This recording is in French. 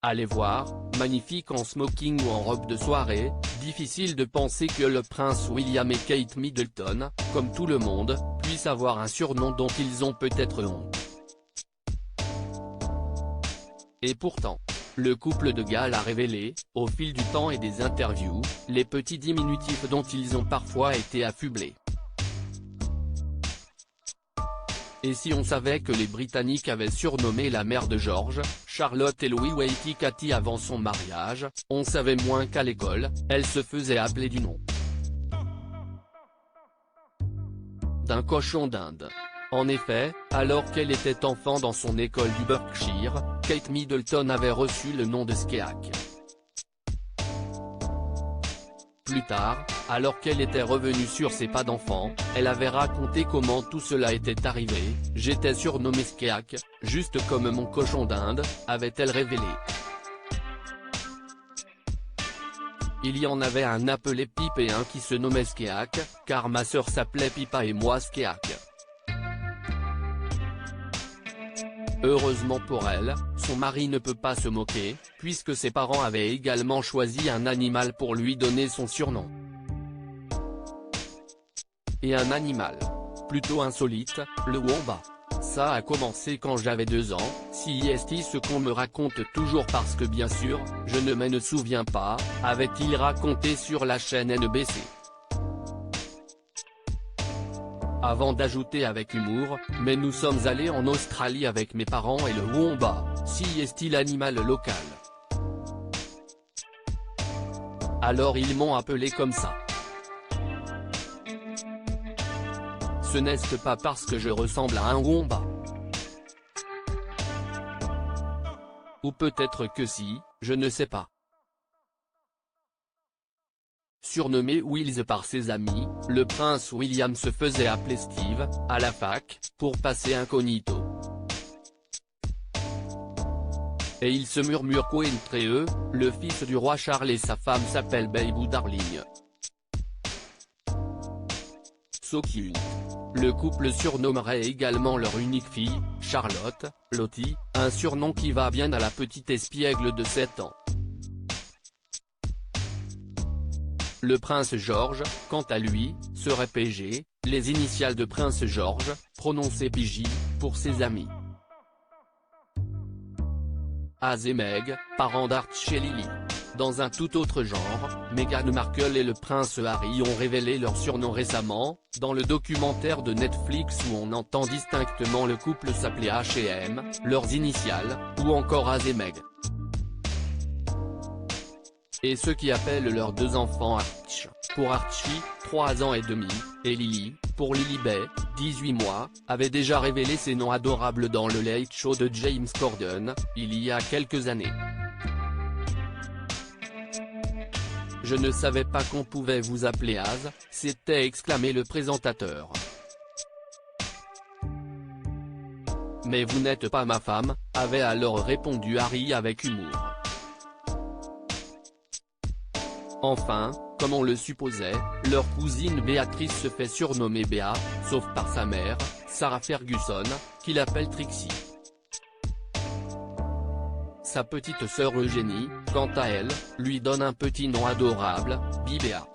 Allez voir, magnifique en smoking ou en robe de soirée, difficile de penser que le prince William et Kate Middleton, comme tout le monde, puissent avoir un surnom dont ils ont peut-être honte. Et pourtant, le couple de Galles a révélé, au fil du temps et des interviews, les petits diminutifs dont ils ont parfois été affublés. Et si on savait que les Britanniques avaient surnommé la mère de George, Charlotte et Louis Waity Cathy avant son mariage, on savait moins qu'à l'école, elle se faisait appeler du nom d'un cochon d'Inde. En effet, alors qu'elle était enfant dans son école du Berkshire, Kate Middleton avait reçu le nom de Skeak. Plus tard, alors qu'elle était revenue sur ses pas d'enfant, elle avait raconté comment tout cela était arrivé. « J'étais surnommée Skeak, juste comme mon cochon d'Inde », avait-elle révélé. Il y en avait un appelé Pip et un qui se nommait Skeak, car ma sœur s'appelait Pipa et moi Skeak. Heureusement pour elle, son mari ne peut pas se moquer, puisque ses parents avaient également choisi un animal pour lui donner son surnom. Et un animal plutôt insolite, le wombat. Ça a commencé quand j'avais 2 ans, si est ce qu'on me raconte toujours parce que bien sûr, je ne me souviens pas, avait-il raconté sur la chaîne NBC. Avant d'ajouter avec humour, mais nous sommes allés en Australie avec mes parents et le wombat, si est l'animal local. Alors ils m'ont appelé comme ça. Ce n'est pas parce que je ressemble à un wombat. Ou peut-être que si, je ne sais pas. Surnommé Wills par ses amis, le prince William se faisait appeler Steve, à la fac, pour passer incognito. Et il se murmure qu'entre eux, le fils du roi Charles et sa femme s'appellent Babe ou Darling. So cute. Le couple surnommerait également leur unique fille, Charlotte, Lottie, un surnom qui va bien à la petite espiègle de 7 ans. Le prince George, quant à lui, serait PG, les initiales de prince George, prononcées PJ, pour ses amis. Az et Meg, parents d'Archie et Lily. Dans un tout autre genre, Meghan Markle et le prince Harry ont révélé leur surnom récemment, dans le documentaire de Netflix où on entend distinctement le couple s'appeler H&M, leurs initiales, ou encore Az et Meg. Et ceux qui appellent leurs 2 enfants Arch, pour Archie, 3 ans et demi, et Lily, pour Lilibet, 18 mois, avaient déjà révélé ces noms adorables dans le Late Show de James Corden, il y a quelques années. Je ne savais pas qu'on pouvait vous appeler Az, s'était exclamé le présentateur. Mais vous n'êtes pas ma femme, avait alors répondu Harry avec humour. Enfin, comme on le supposait, leur cousine Béatrice se fait surnommer Béa, sauf par sa mère, Sarah Ferguson, qui l'appelle Trixie. Sa petite sœur Eugénie, quant à elle, lui donne un petit nom adorable, Bibéa.